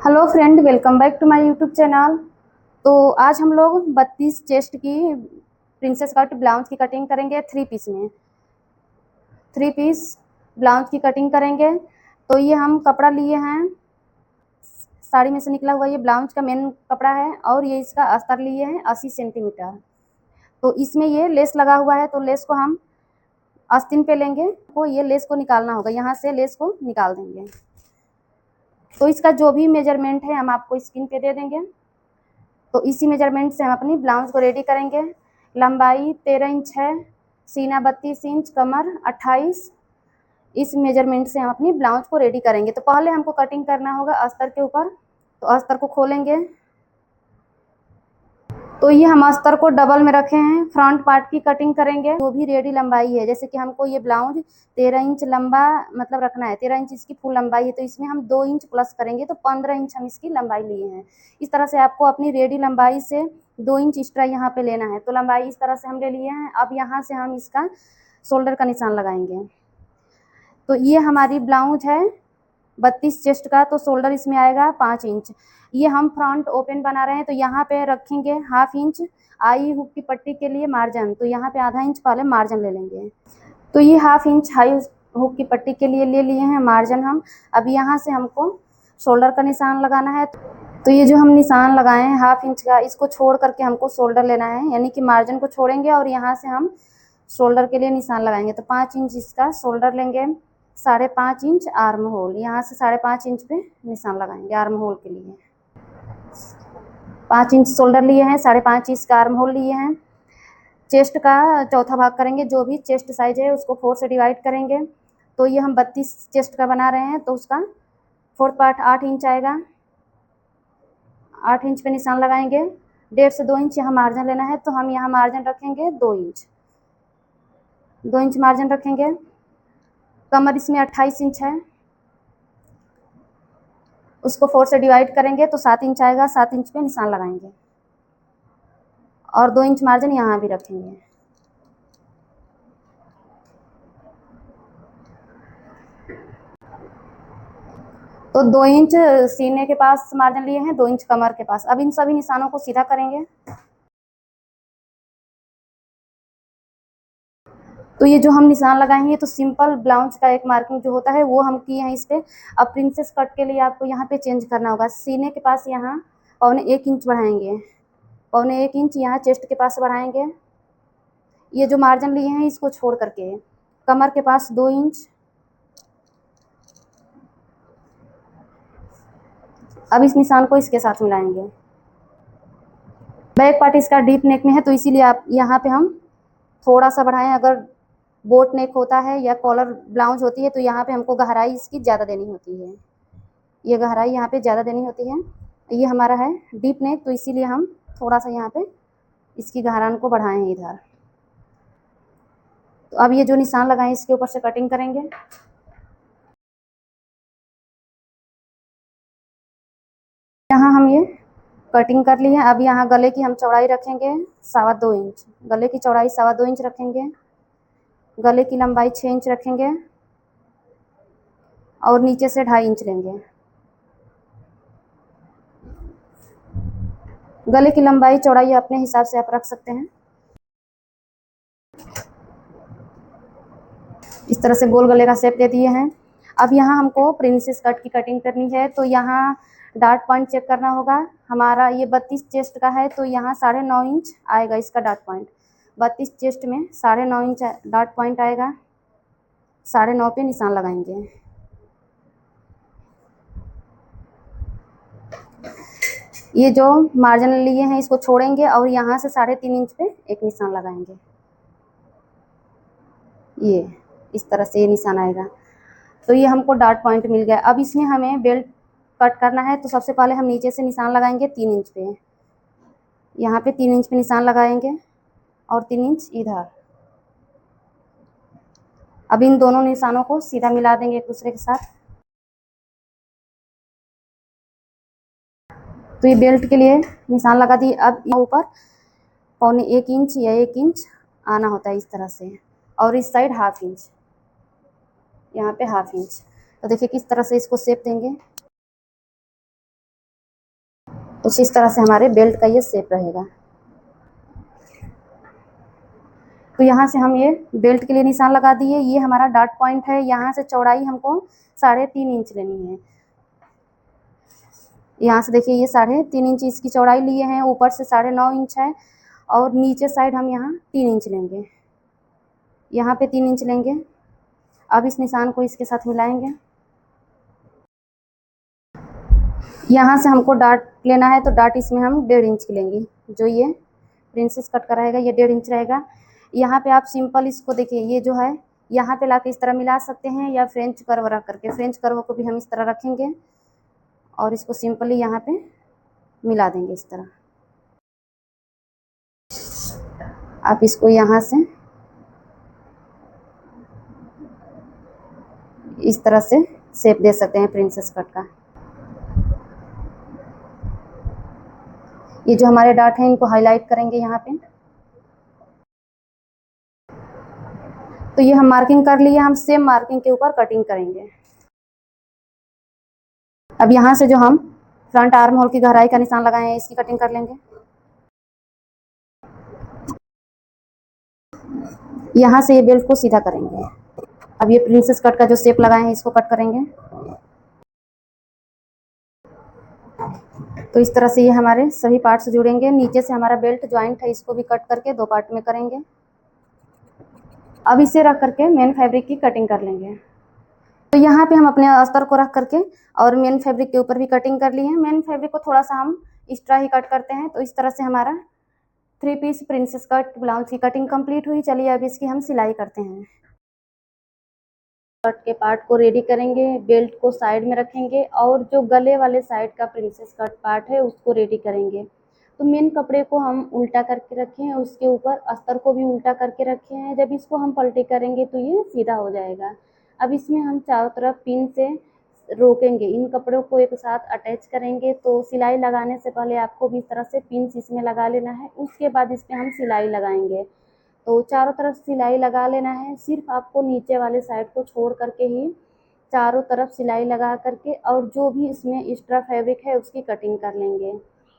Hello friend, welcome back to my YouTube channel. तो आज हम लोग 32 चेस्ट की प्रिंसेस कट ब्लाउज की कटिंग करेंगे। थ्री पीस ब्लाउज की कटिंग करेंगे। तो ये हम कपड़ा लिए हैं, साड़ी में से निकला हुआ ये ब्लाउज का मेन कपड़ा है, और ये इसका अस्तर लिए हैं 80 सेंटीमीटर। तो इसमें ये लेस लगा हुआ है, तो लेस को हम आस्तीन पे लेंगे। तो ये लेस को निकालना होगा, यहाँ से लेस को निकाल देंगे। तो इसका जो भी मेजरमेंट है हम आपको स्क्रीन पे दे देंगे। तो इसी मेजरमेंट से हम अपनी ब्लाउज को रेडी करेंगे। लंबाई 13 इंच है, सीना 32 इंच, कमर 28। इस मेजरमेंट से हम अपनी ब्लाउज को रेडी करेंगे। तो पहले हमको कटिंग करना होगा अस्तर के ऊपर। तो अस्तर को खोलेंगे। तो ये हम अस्तर को डबल में रखे हैं, फ्रंट पार्ट की कटिंग करेंगे। जो भी रेडी लंबाई है, जैसे कि हमको ये ब्लाउज 13 इंच लंबा मतलब रखना है, 13 इंच इसकी फुल लंबाई है, तो इसमें हम 2 इंच प्लस करेंगे, तो 15 इंच हम इसकी लंबाई लिए हैं। इस तरह से आपको अपनी रेडी लंबाई से 2 इंच एक्स्ट्रा यहाँ पे लेना है। तो लंबाई इस तरह से हम ले लिए हैं। अब यहाँ से हम इसका शोल्डर का निशान लगाएंगे। तो ये हमारी ब्लाउज है 32 चेस्ट का, तो शोल्डर इसमें आएगा 5 इंच। ये हम फ्रंट ओपन बना रहे हैं, तो यहाँ पे रखेंगे हाफ इंच आई हुक की पट्टी के लिए मार्जिन। तो यहाँ पे आधा इंच पहले मार्जिन ले लेंगे। तो ये हाफ इंच हाई हुक की पट्टी के लिए ले लिए हैं मार्जिन हम। अब यहाँ से हमको शोल्डर का निशान लगाना है। तो ये जो हम निशान लगाए हैं हाफ इंच का, इसको छोड़ करके हमको शोल्डर लेना है, यानी कि मार्जिन को छोड़ेंगे और यहाँ से हम शोल्डर के लिए निशान लगाएंगे। तो 5 इंच इसका शोल्डर लेंगे। 5.5 इंच आर्म होल, यहाँ से 5.5 इंच पे निशान लगाएंगे आर्म होल के लिए। 5 इंच शोल्डर लिए हैं, 5.5 इंच का आर्म होल लिए हैं। चेस्ट का चौथा भाग करेंगे, जो भी चेस्ट साइज है उसको 4 से डिवाइड करेंगे। तो ये हम 32 चेस्ट का बना रहे हैं, तो उसका फोर्थ पार्ट 8 इंच आएगा। 8 इंच पे निशान लगाएंगे। 1.5 से 2 इंच यहाँ मार्जिन लेना है, तो हम यहाँ मार्जिन रखेंगे 2 इंच। 2 इंच मार्जिन रखेंगे। कमर इसमें 28 इंच है, उसको 4 से डिवाइड करेंगे तो 7 इंच आएगा। 7 इंच पे निशान लगाएंगे और 2 इंच मार्जिन यहाँ भी रखेंगे। तो 2 इंच सीने के पास मार्जिन लिए हैं, 2 इंच कमर के पास। अब इन सभी निशानों को सीधा करेंगे। तो ये जो हम निशान लगाएंगे, तो सिंपल ब्लाउज का एक मार्किंग जो होता है वो हम किए हैं इस पे। अब प्रिंसेस कट के लिए आपको यहाँ पे चेंज करना होगा। सीने के पास यहाँ 1.25 इंच बढ़ाएंगे, 1.25 इंच यहाँ चेस्ट के पास बढ़ाएंगे। ये जो मार्जिन लिए हैं इसको छोड़ करके कमर के पास 2 इंच। अब इस निशान को इसके साथ मिलाएंगे। बैक पार्ट इसका डीप नेक में है, तो इसीलिए आप यहाँ पे हम थोड़ा सा बढ़ाएं। अगर बोट नेक होता है या कॉलर ब्लाउज होती है, तो यहाँ पे हमको गहराई इसकी ज़्यादा देनी होती है। ये गहराई यहाँ पे ज़्यादा देनी होती है। ये हमारा है डीप नेक, तो इसीलिए हम थोड़ा सा यहाँ पे इसकी गहराई को बढ़ाएं हैं इधर। तो अब ये जो निशान लगाए इसके ऊपर से कटिंग करेंगे। यहाँ हम ये कटिंग कर ली है। अब यहाँ गले की हम चौड़ाई रखेंगे 2.25 इंच। गले की चौड़ाई 2.25 इंच रखेंगे। गले की लंबाई 6 इंच रखेंगे और नीचे से 2.5 इंच लेंगे। गले की लंबाई चौड़ाई अपने हिसाब से आप रख सकते हैं। इस तरह से गोल गले का शेप दे दिए हैं। अब यहाँ हमको प्रिंसेस कट की कटिंग करनी है, तो यहाँ डार्ट पॉइंट चेक करना होगा। हमारा ये 32 चेस्ट का है, तो यहाँ 9.5 इंच आएगा इसका डार्ट पॉइंट। 32 चेस्ट में 9.5 इंच डार्ट पॉइंट आएगा। 9.5 पे निशान लगाएंगे। ये जो मार्जिन लिए हैं इसको छोड़ेंगे और यहाँ से 3.5 इंच पे एक निशान लगाएंगे। ये इस तरह से ये निशान आएगा। तो ये हमको डार्ट पॉइंट मिल गया। अब इसमें हमें बेल्ट कट करना है, तो सबसे पहले हम नीचे से निशान लगाएंगे 3 इंच पे। यहाँ पे 3 इंच पे निशान लगाएंगे और 3 इंच इधर। अब इन दोनों निशानों को सीधा मिला देंगे एक दूसरे के साथ। तो ये बेल्ट के लिए निशान लगा दिए। अब ऊपर 1.25 इंच या 1 इंच आना होता है इस तरह से, और इस साइड हाफ इंच, यहाँ पे हाफ इंच। तो देखिए किस तरह से इसको शेप देंगे। कुछ इस तरह से हमारे बेल्ट का ये शेप रहेगा। तो यहाँ से हम ये बेल्ट के लिए निशान लगा दिए। ये हमारा डॉट पॉइंट है। यहाँ से चौड़ाई हमको 3.5 इंच लेनी है। यहाँ से देखिए ये 3.5 इंच इसकी चौड़ाई लिए हैं, ऊपर से 9.5 इंच है और नीचे साइड हम यहाँ 3 इंच लेंगे। यहाँ पे 3 इंच लेंगे। अब इस निशान को इसके साथ मिलाएंगे। यहाँ से हमको डॉट लेना है, तो डॉट इसमें हम 1.5 इंच की लेंगे। जो ये प्रिंसेस कट का रहेगा ये 1.5 इंच रहेगा। यहाँ पे आप सिंपल इसको देखिए, ये जो है यहाँ पे लाके इस तरह मिला सकते हैं या फ्रेंच कर्व रख करके, फ्रेंच कर्व को भी हम इस तरह रखेंगे और इसको सिंपली यहाँ पे मिला देंगे इस तरह। आप इसको यहाँ से इस तरह से शेप दे सकते हैं प्रिंसेस कट का। ये जो हमारे डॉट हैं इनको हाईलाइट करेंगे यहाँ पे। तो ये हम मार्किंग कर लिए, हम सेम मार्किंग के ऊपर कटिंग करेंगे। अब यहाँ से जो हम फ्रंट आर्म होल की गहराई का निशान लगाए हैं इसकी कटिंग कर लेंगे। यहाँ से ये बेल्ट को सीधा करेंगे। अब ये प्रिंसेस कट का जो शेप लगाए हैं इसको कट करेंगे। तो इस तरह से ये हमारे सभी पार्ट्स जुड़ेंगे। नीचे से हमारा बेल्ट ज्वाइंट है, इसको भी कट करके 2 पार्ट में करेंगे। अब इसे रख करके मेन फैब्रिक की कटिंग कर लेंगे। तो यहाँ पे हम अपने अस्तर को रख करके और मेन फैब्रिक के ऊपर भी कटिंग कर ली है। मेन फैब्रिक को थोड़ा सा हम एक्स्ट्रा ही कट करते हैं। तो इस तरह से हमारा 3 पीस प्रिंसेस कट ब्लाउज की कटिंग कंप्लीट हुई। चलिए अब इसकी हम सिलाई करते हैं। कट के पार्ट को रेडी करेंगे, बेल्ट को साइड में रखेंगे और जो गले वाले साइड का प्रिंसेस कट पार्ट है उसको रेडी करेंगे। तो मेन कपड़े को हम उल्टा करके रखे हैं, उसके ऊपर अस्तर को भी उल्टा करके रखे हैं। जब इसको हम पलटी करेंगे तो ये सीधा हो जाएगा। अब इसमें हम चारों तरफ पिन से रोकेंगे, इन कपड़ों को एक साथ अटैच करेंगे। तो सिलाई लगाने से पहले आपको भी इस तरह से पिन इसमें लगा लेना है, उसके बाद इस पर हम सिलाई लगाएंगे। तो चारों तरफ सिलाई लगा लेना है। सिर्फ आपको नीचे वाले साइड को छोड़ करके ही चारों तरफ सिलाई लगा करके और जो भी इसमें एक्स्ट्रा फैब्रिक है उसकी कटिंग कर लेंगे।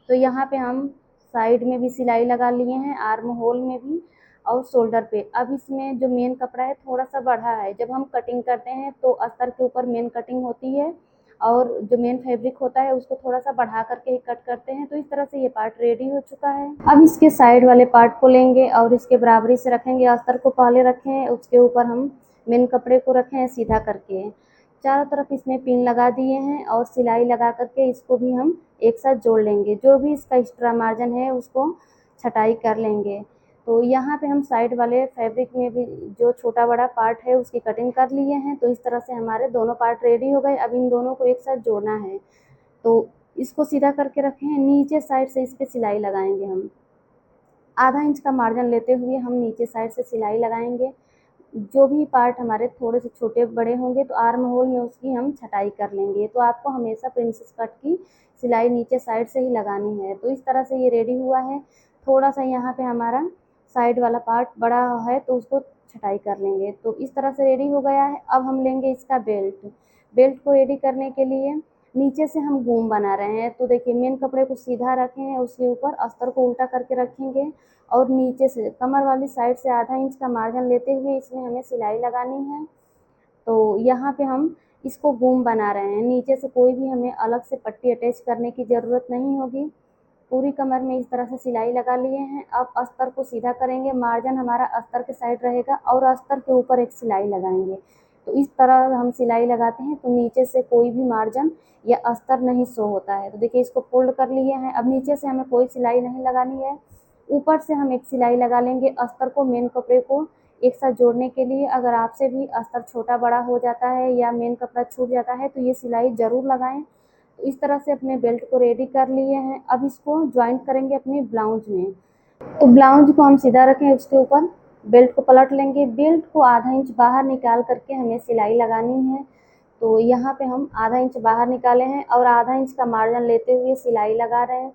तो यहाँ पे हम साइड में भी सिलाई लगा लिए हैं, आर्म होल में भी और शोल्डर पे। अब इसमें जो मेन कपड़ा है थोड़ा सा बढ़ा है। जब हम कटिंग करते हैं तो अस्तर के ऊपर मेन कटिंग होती है और जो मेन फैब्रिक होता है उसको थोड़ा सा बढ़ा करके ही कट करते हैं। तो इस तरह से ये पार्ट रेडी हो चुका है। अब इसके साइड वाले पार्ट को लेंगे और इसके बराबरी से रखेंगे। अस्तर को पहले रखें, उसके ऊपर हम मेन कपड़े को रखें सीधा करके। चारों तरफ इसमें पिन लगा दिए हैं और सिलाई लगा करके इसको भी हम एक साथ जोड़ लेंगे। जो भी इसका एक्स्ट्रा मार्जिन है उसको छटाई कर लेंगे। तो यहाँ पे हम साइड वाले फैब्रिक में भी जो छोटा बड़ा पार्ट है उसकी कटिंग कर लिए हैं। तो इस तरह से हमारे दोनों पार्ट रेडी हो गए। अब इन दोनों को एक साथ जोड़ना है। तो इसको सीधा करके रखें, नीचे साइड से इस पर सिलाई लगाएंगे। हम आधा इंच का मार्जिन लेते हुए हम नीचे साइड से सिलाई लगाएंगे। जो भी पार्ट हमारे थोड़े से छोटे बड़े होंगे तो आर्म होल में उसकी हम छटाई कर लेंगे। तो आपको हमेशा प्रिंसेस कट की सिलाई नीचे साइड से ही लगानी है। तो इस तरह से ये रेडी हुआ है। थोड़ा सा यहाँ पे हमारा साइड वाला पार्ट बड़ा है तो उसको छटाई कर लेंगे। तो इस तरह से रेडी हो गया है। अब हम लेंगे इसका बेल्ट। बेल्ट को रेडी करने के लिए नीचे से हम घूम बना रहे हैं। तो देखिए मेन कपड़े को सीधा रखे हैं, उसके ऊपर अस्तर को उल्टा करके रखेंगे और नीचे से कमर वाली साइड से आधा इंच का मार्जिन लेते हुए इसमें हमें सिलाई लगानी है। तो यहाँ पे हम इसको घूम बना रहे हैं। नीचे से कोई भी हमें अलग से पट्टी अटैच करने की ज़रूरत नहीं होगी। पूरी कमर में इस तरह से सिलाई लगा लिए हैं। अब अस्तर को सीधा करेंगे, मार्जिन हमारा अस्तर के साइड रहेगा और अस्तर के ऊपर एक सिलाई लगाएंगे। तो इस तरह हम सिलाई लगाते हैं तो नीचे से कोई भी मार्जिन या अस्तर नहीं शो होता है। तो देखिए इसको फोल्ड कर लिए हैं। अब नीचे से हमें कोई सिलाई नहीं लगानी है, ऊपर से हम एक सिलाई लगा लेंगे अस्तर को मेन कपड़े को एक साथ जोड़ने के लिए। अगर आपसे भी अस्तर छोटा बड़ा हो जाता है या मेन कपड़ा छूट जाता है तो ये सिलाई ज़रूर लगाएं। तो इस तरह से अपने बेल्ट को रेडी कर लिए हैं। अब इसको ज्वाइंट करेंगे अपने ब्लाउज में। तो ब्लाउज को हम सीधा रखें, उसके ऊपर बेल्ट को पलट लेंगे। बेल्ट को आधा इंच बाहर निकाल करके हमें सिलाई लगानी है। तो यहाँ पे हम आधा इंच बाहर निकाले हैं और आधा इंच का मार्जिन लेते हुए सिलाई लगा रहे हैं।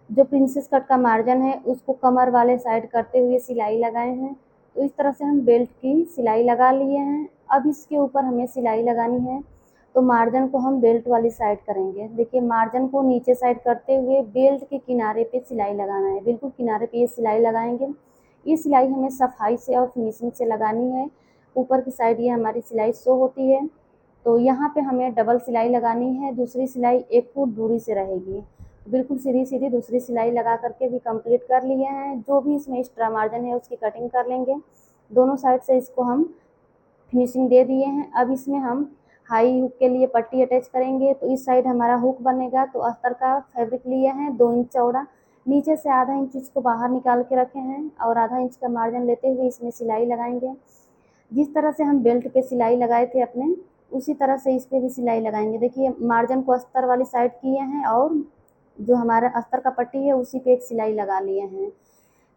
जो प्रिंसेस कट का मार्जिन है उसको कमर वाले साइड करते हुए सिलाई लगाए हैं। तो इस तरह से हम बेल्ट की सिलाई लगा लिए हैं। अब इसके ऊपर हमें सिलाई लगानी है। तो मार्जिन को हम बेल्ट वाली साइड करेंगे। देखिए मार्जिन को नीचे साइड करते हुए बेल्ट के किनारे पे सिलाई लगाना है, बिल्कुल किनारे पे ये सिलाई लगाएंगे। ये सिलाई हमें सफाई से और फिनिशिंग से लगानी है। ऊपर की साइड ये हमारी सिलाई शो होती है, तो यहाँ पे हमें डबल सिलाई लगानी है। दूसरी सिलाई 1 फुट दूरी से रहेगी, बिल्कुल सीधी सीधी दूसरी सिलाई लगा करके भी कंप्लीट कर लिए हैं। जो भी इसमें एक्स्ट्रा मार्जिन है उसकी कटिंग कर लेंगे। दोनों साइड से इसको हम फिनिशिंग दे दिए हैं। अब इसमें हम हाई हुक के लिए पट्टी अटैच करेंगे। तो इस साइड हमारा हुक बनेगा, तो अस्तर का फैब्रिक लिया है 2 इंच चौड़ा, नीचे से आधा इंच इसको बाहर निकाल के रखे हैं और आधा इंच का मार्जिन लेते हुए इसमें सिलाई लगाएंगे। जिस तरह से हम बेल्ट पे सिलाई लगाए थे अपने, उसी तरह से इस पे भी सिलाई लगाएंगे। देखिए मार्जिन को अस्तर वाली साइड किए हैं और जो हमारा अस्तर का पट्टी है उसी पे एक सिलाई लगा लिए हैं।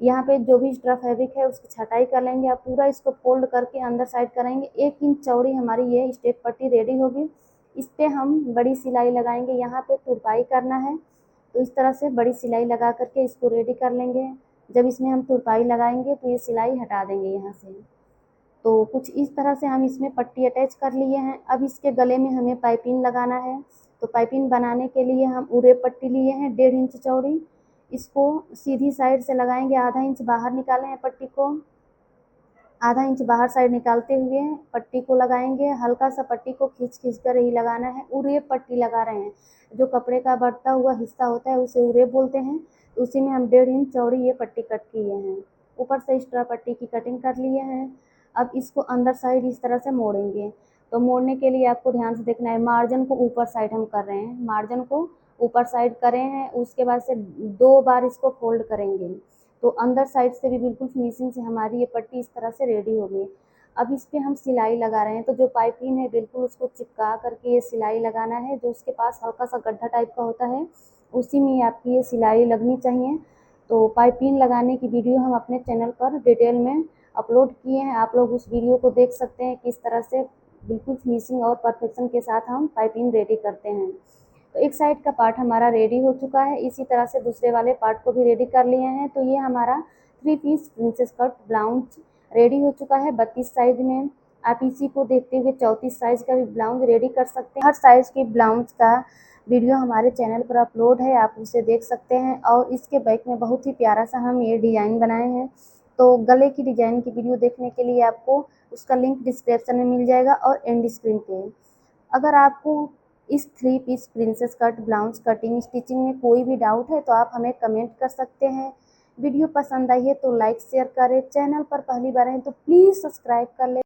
यहाँ पे जो भी एक्स्ट्रा फैब्रिक है उसकी छटाई कर लेंगे। अब पूरा इसको फोल्ड करके अंदर साइड करेंगे। 1 इंच चौड़ी हमारी ये स्टेप पट्टी रेडी होगी। इस पे हम बड़ी सिलाई लगाएंगे। यहाँ पे तुरपाई करना है, तो इस तरह से बड़ी सिलाई लगा करके इसको रेडी कर लेंगे। जब इसमें हम तुरपाई लगाएंगे तो ये सिलाई हटा देंगे यहाँ से। तो कुछ इस तरह से हम इसमें पट्टी अटैच कर लिए हैं। अब इसके गले में हमें पाइपिंग लगाना है। तो पाइपिंग बनाने के लिए हम उरे पट्टी लिए हैं 1.5 इंच चौड़ी। इसको सीधी साइड से लगाएंगे, आधा इंच बाहर निकाले हैं पट्टी को, आधा इंच बाहर साइड निकालते हुए पट्टी को लगाएंगे। हल्का सा पट्टी को खींच खींच कर ही लगाना है। उरे पट्टी लगा रहे हैं, जो कपड़े का बढ़ता हुआ हिस्सा होता है उसे उरे बोलते हैं। उसी में हम 1.5 इंच चौड़ी ये पट्टी कट किए हैं। ऊपर से एक्स्ट्रा पट्टी की कटिंग कर लिए हैं। अब इसको अंदर साइड इस तरह से मोड़ेंगे। तो मोड़ने के लिए आपको ध्यान से देखना है, मार्जिन को ऊपर साइड हम कर रहे हैं, मार्जिन को ऊपर साइड करे हैं। उसके बाद से 2 बार इसको फोल्ड करेंगे, तो अंदर साइड से भी बिल्कुल फिनिशिंग से हमारी ये पट्टी इस तरह से रेडी होगी। अब इस पे हम सिलाई लगा रहे हैं। तो जो पाइपिंग है बिल्कुल उसको चिपका करके ये सिलाई लगाना है। जो उसके पास हल्का सा गड्ढा टाइप का होता है उसी में आपकी ये सिलाई लगनी चाहिए। तो पाइपिंग लगाने की वीडियो हम अपने चैनल पर डिटेल में अपलोड किए हैं, आप लोग उस वीडियो को देख सकते हैं किस तरह से बिल्कुल फिनिशिंग और परफेक्शन के साथ हम पाइपिंग रेडी करते हैं। तो एक साइड का पार्ट हमारा रेडी हो चुका है। इसी तरह से दूसरे वाले पार्ट को भी रेडी कर लिए हैं। तो ये हमारा 3 piece princess cut blouse ready हो चुका है 32 साइज में। आप इसी को देखते हुए 34 साइज का भी ब्लाउज रेडी कर सकते हैं। हर साइज के ब्लाउज का वीडियो हमारे चैनल पर अपलोड है, आप उसे देख सकते हैं। और इसके बैक में बहुत ही प्यारा सा हम ये डिज़ाइन बनाए हैं। तो गले की डिज़ाइन की वीडियो देखने के लिए आपको उसका लिंक डिस्क्रिप्शन में मिल जाएगा और एंड स्क्रीन पे। अगर आपको इस 3 piece princess cut blouse cutting stitching में कोई भी डाउट है तो आप हमें कमेंट कर सकते हैं। वीडियो पसंद आई है तो लाइक शेयर करें। चैनल पर पहली बार हैं तो प्लीज़ सब्सक्राइब कर लें।